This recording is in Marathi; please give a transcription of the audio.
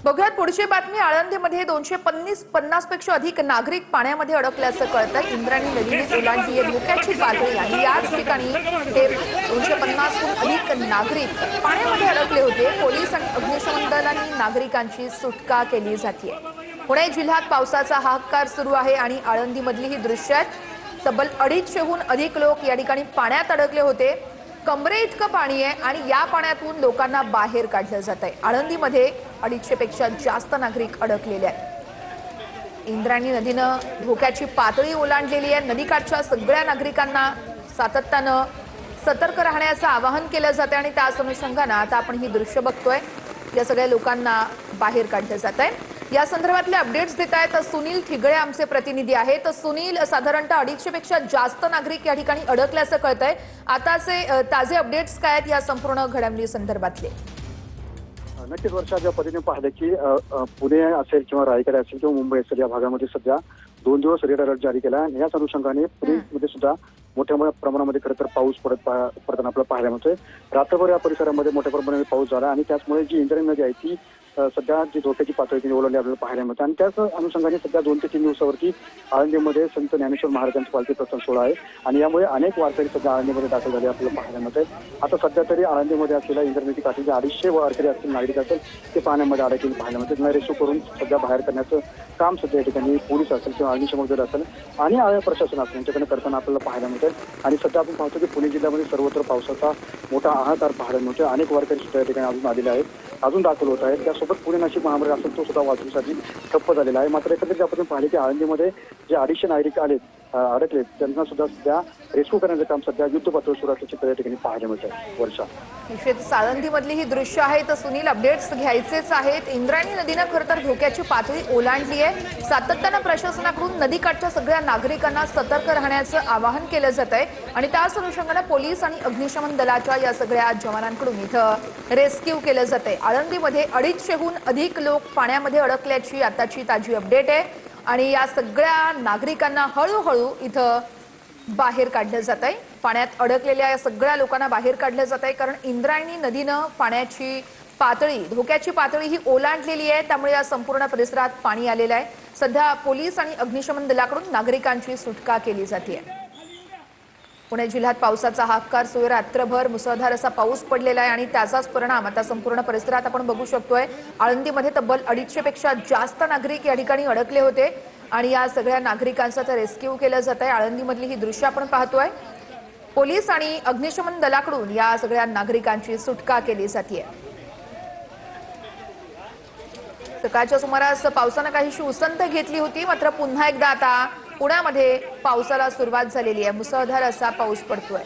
बघूयात पुढची बातमी। आळंदीमध्ये 250 पेक्षा अधिक नागरिक पाण्यामध्ये अडकल्याचं कळतंय। इंद्रायणी नदीने ओलांडली आहे धोक्याची पातळी आणि याच ठिकाणी हे 250हून अधिक नागरिक पाण्यामध्ये अडकले होते। पोलीस आणि अग्निशमन दलांनी नागरिकांची सुटका केली जाते। पुणे जिल्ह्यात पावसाचा हाहाकार सुरू आहे आणि आळंदीमधली ही दृश्य आहेत। तब्बल 250हून अधिक लोक या ठिकाणी पाण्यात अडकले होते। कमरे इतकं पाणी आहे आणि या पाण्यातून लोकांना बाहेर काढलं जात आहे। आळंदीमध्ये 250 पेक्षा जास्त नागरिक अडकलेले आहेत। इंद्रायणी नदीनं धोक्याची पातळी ओलांडलेली आहे। नदीकाठच्या सगळ्या नागरिकांना सातत्यानं सतर्क राहण्याचं आवाहन केलं जाते आणि त्याच अनुषंगानं आता आपण ही दृश्य बघतोय। या सगळ्या लोकांना बाहेर काढलं जात आहे। या संदर्भातले अपडेट्स देत आहेत सुनील ठिगळे आमचे प्रतिनिधी आहेत। तर सुनील, साधारणतः 250 पेक्षा जास्त नागरिक या ठिकाणी अडकल्याचं कळतंय। आताचे ताजे अपडेट्स काय आहेत या संपूर्ण घडामोडी संदर्भातले? नक्कीच वर्षा, ज्या पद्धतीने पाहिलं की पुणे असेल किंवा रायगड असेल किंवा मुंबई असेल या भागामध्ये सध्या 2 दिवस रेड अलर्ट जारी केला आणि याच अनुषंगाने पुणेमध्ये सुद्धा मोठ्या प्रमाणामध्ये खरं तर पाऊस पडताना आपल्याला पाहायला मिळतोय। रात्रभर या परिसरामध्ये मोठ्या प्रमाणामध्ये पाऊस झाला आणि त्याचमुळे जी इंद्रायणी नदी आहे ती सध्या जी धोक्याची पातळी तिने ओलांडली आपल्याला पाहायला मिळते। आणि त्याच अनुषंगाने सध्या 2 ते 3 दिवसावरती आळंदीमध्ये संत ज्ञानेश्वर महाराजांचा पालखी प्रस्थान सोहळा आहे आणि यामुळे अनेक वारकरी सध्या आळंदीमध्ये दाखल झाले आपल्याला पाहायला मिळते। आता सध्या तरी आळंदीमध्ये असलेल्या इंद्रायणी नदी काठी जे 250 वारकरी असतील, नागरिक असतील, ते पाण्यामध्ये अडकलेले पाहायला मिळते। त्यांना रेस्क्यू करून सध्या बाहेर करण्याचं काम सध्या या ठिकाणी पोलीस असेल किंवा अग्निशमन दल असेल आणि प्रशासन असेल यांच्याकडे करताना आपल्याला पाहायला मिळते। आणि सध्या आपण पाहतो की पुणे जिल्ह्यामध्ये सर्वत्र पावसाचा मोठा हाहाकार पाहायला मिळतोय। अनेक वारकरी सुद्धा या ठिकाणी अजून आलेले आहेत, अजून दाखल होत आहेत। त्यासोबत पुणे नाशिक महामार्ग असेल तो सुद्धा वाहतुकीसाठी ठप्प झालेला आहे। मात्र एकंदरीत आपण पाहिले की आळंदीमध्ये जे 250 नागरिक अडकले त्यांना सुद्धा सध्या रेस्क्यू करण्याचं काम सध्या युद्ध पातळीवर सुरू असल्याचे या ठिकाणी पाहायला मिळत आहे। वर्षा, निश्चित आळंदीमधली ही दृश्य आहे। तर सुनील, अपडेट्स घ्यायचेच आहेत। इंद्रायणी नदीनं खरं तर धोक्याची पातळी ओलांडली आहे। सातत्यानं प्रशासनाकडून नदीकाठच्या सगळ्या नागरिकांना सतर्क राहण्याचं आवाहन केलं जात आहे आणि त्याच अनुषंगानं पोलीस आणि अग्निशमन दलाच्या या सगळ्या जवानांकडून इथं रेस्क्यू केलं जात आहे। आळंदीमध्ये 250हून अधिक लोक पाण्यामध्ये अडकल्याची आताची ताजी अपडेट आहे आणि या सगळ्या नागरिकांना हळूहळू इथं बाहेर काढलं जात आहे। पाण्यात अडकलेल्या या सगळ्या लोकांना बाहेर काढलं जात आहे कारण इंद्रायणी नदीनं पाण्याची पातळी, धोक्याची पातळी ही ओलांडलेली आहे। त्यामुळे या संपूर्ण परिसरात पाणी आलेलं आहे। सध्या पोलीस आणि अग्निशमन दलाकडून नागरिकांची सुटका केली जाते। पुणे जिल्ह्यात पावसाचा हाहाकार सुरू, रात्रभर मुसळधार असा पाऊस पडलेला आहे आणि त्याचाच परिणाम आता संपूर्ण परिसरात आपण बघू शकतोय। आळंदीमध्ये तब्बल 250 पेक्षा जास्त नागरिक या ठिकाणी अडकले होते आणि या सगळ्या नागरिकांचं तर रेस्क्यू केलं जात आहे। आळंदीमधली ही दृश्य आपण पाहतोय। पोलीस आणि अग्निशमन दलाकडून या सगळ्या नागरिकांची सुटका केली जाते। सकाळच्या सुमारास पावसानं काहीशी उसंत घेतली होती, मात्र पुन्हा एकदा आता पुण्यामध्ये पावसाला सुरुवात झालेली आहे। मुसळधार असा पाऊस पडतोय।